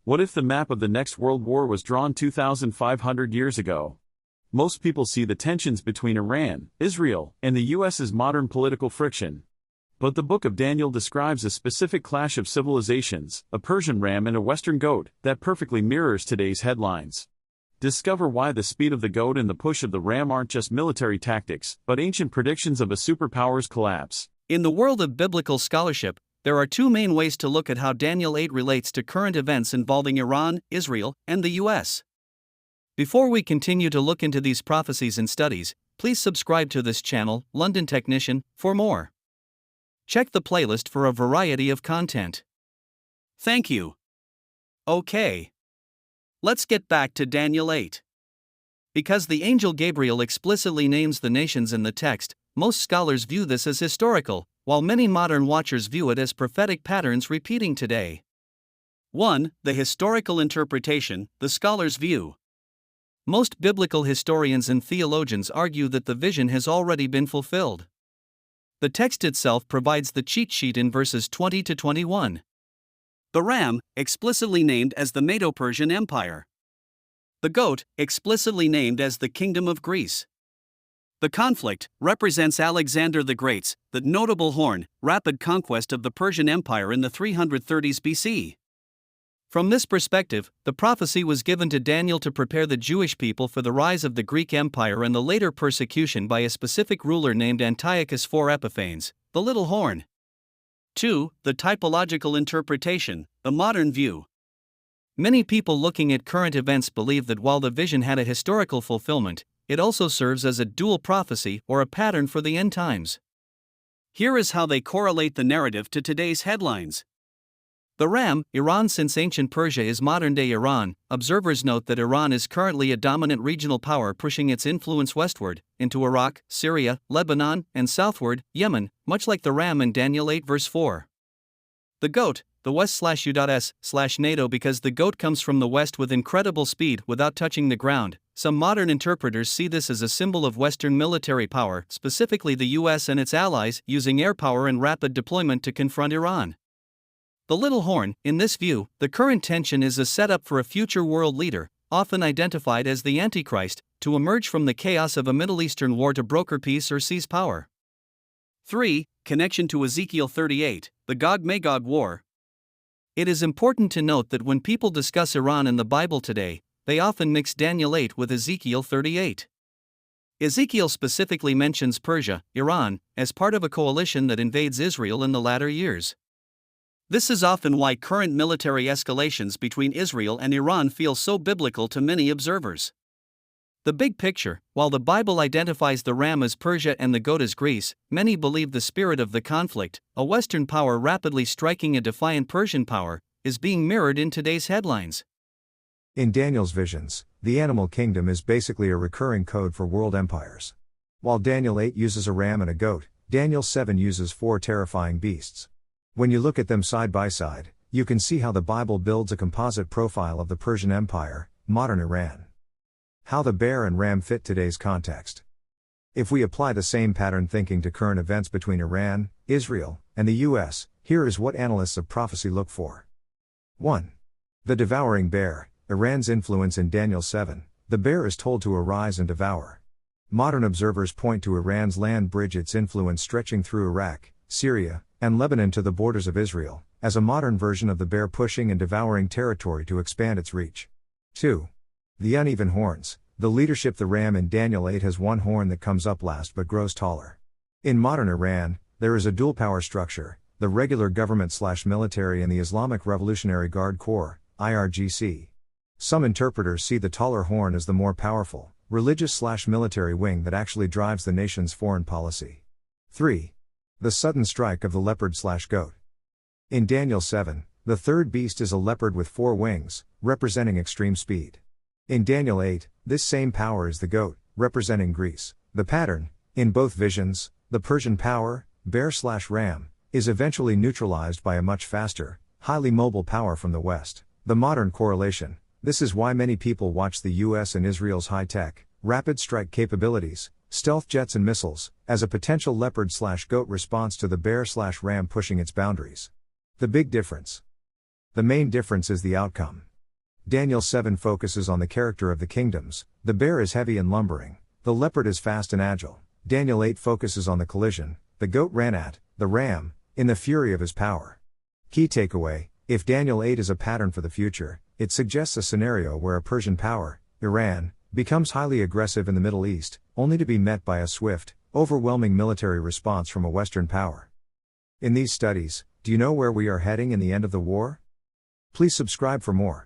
What if the map of the next world war was drawn 2,500 years ago? Most people see the tensions between Iran, Israel, and the US as modern political friction. But the book of Daniel describes a specific clash of civilizations, a Persian ram and a Western goat, that perfectly mirrors today's headlines. Discover why the speed of the goat and the push of the ram aren't just military tactics, but ancient predictions of a superpower's collapse. In the world of biblical scholarship, there are two main ways to look at how Daniel 8 relates to current events involving Iran, Israel, and the US. Before we continue to look into these prophecies and studies, please subscribe to this channel, London Technician, for more. Check the playlist for a variety of content. Thank you. Okay. Let's get back to Daniel 8. Because the angel Gabriel explicitly names the nations in the text, most scholars view this as historical, while many modern watchers view it as prophetic patterns repeating today. 1. The historical interpretation, the scholar's view. Most biblical historians and theologians argue that the vision has already been fulfilled. The text itself provides the cheat sheet in verses 20 to 21. The ram, explicitly named as the Medo-Persian Empire. The goat, explicitly named as the Kingdom of Greece. The conflict represents Alexander the Great's, the notable horn, rapid conquest of the Persian Empire in the 330s BC. From this perspective, the prophecy was given to Daniel to prepare the Jewish people for the rise of the Greek Empire and the later persecution by a specific ruler named Antiochus IV Epiphanes, the little horn. 2. The typological interpretation, the modern view. Many people looking at current events believe that while the vision had a historical fulfillment, it also serves as a dual prophecy or a pattern for the end times. Here is how they correlate the narrative to today's headlines. The ram, Iran. Since ancient Persia is modern-day Iran, observers note that Iran is currently a dominant regional power pushing its influence westward, into Iraq, Syria, Lebanon, and southward, Yemen, much like the ram in Daniel 8 verse 4. The goat, the west/u.s/NATO. Because the goat comes from the west with incredible speed without touching the ground, some modern interpreters see this as a symbol of Western military power, specifically the US and its allies, using air power and rapid deployment to confront Iran. The little horn, in this view, the current tension is a setup for a future world leader, often identified as the Antichrist, to emerge from the chaos of a Middle Eastern war to broker peace or seize power. 3. Connection to Ezekiel 38, the Gog-Magog War. It is important to note that when people discuss Iran in the Bible today, they often mix Daniel 8 with Ezekiel 38. Ezekiel specifically mentions Persia, Iran, as part of a coalition that invades Israel in the latter years. This is often why current military escalations between Israel and Iran feel so biblical to many observers. The big picture, while the Bible identifies the ram as Persia and the goat as Greece, many believe the spirit of the conflict, a Western power rapidly striking a defiant Persian power, is being mirrored in today's headlines. In Daniel's visions, the animal kingdom is basically a recurring code for world empires. While Daniel 8 uses a ram and a goat, Daniel 7 uses 4 terrifying beasts. When you look at them side by side, you can see how the Bible builds a composite profile of the Persian Empire, modern Iran. How the bear and ram fit today's context. If we apply the same pattern thinking to current events between Iran, Israel, and the US, here is what analysts of prophecy look for. 1. The devouring bear, Iran's influence in Daniel 7, the bear is told to arise and devour. Modern observers point to Iran's land bridge, its influence stretching through Iraq, Syria, and Lebanon to the borders of Israel, as a modern version of the bear pushing and devouring territory to expand its reach. 2. The uneven horns, the leadership. The ram in Daniel 8 has one horn that comes up last but grows taller. In modern Iran, there is a dual power structure, the regular government/military and the Islamic Revolutionary Guard Corps, IRGC. Some interpreters see the taller horn as the more powerful, religious/military wing that actually drives the nation's foreign policy. 3. The sudden strike of the leopard/goat. In Daniel 7, the third beast is a leopard with 4 wings, representing extreme speed. In Daniel 8, this same power is the goat, representing Greece. The pattern, in both visions, the Persian power, bear/ram, is eventually neutralized by a much faster, highly mobile power from the west. The modern correlation. This is why many people watch the US and Israel's high-tech, rapid strike capabilities, stealth jets and missiles, as a potential leopard/goat response to the bear/ram pushing its boundaries. The big difference. The main difference is the outcome. Daniel 7 focuses on the character of the kingdoms. The bear is heavy and lumbering, the leopard is fast and agile. Daniel 8 focuses on the collision. The goat ran at the ram in the fury of his power. Key takeaway: if Daniel 8 is a pattern for the future, it suggests a scenario where a Persian power, Iran, becomes highly aggressive in the Middle East, only to be met by a swift, overwhelming military response from a Western power. In these studies, do you know where we are heading in the end of the war? Please subscribe for more.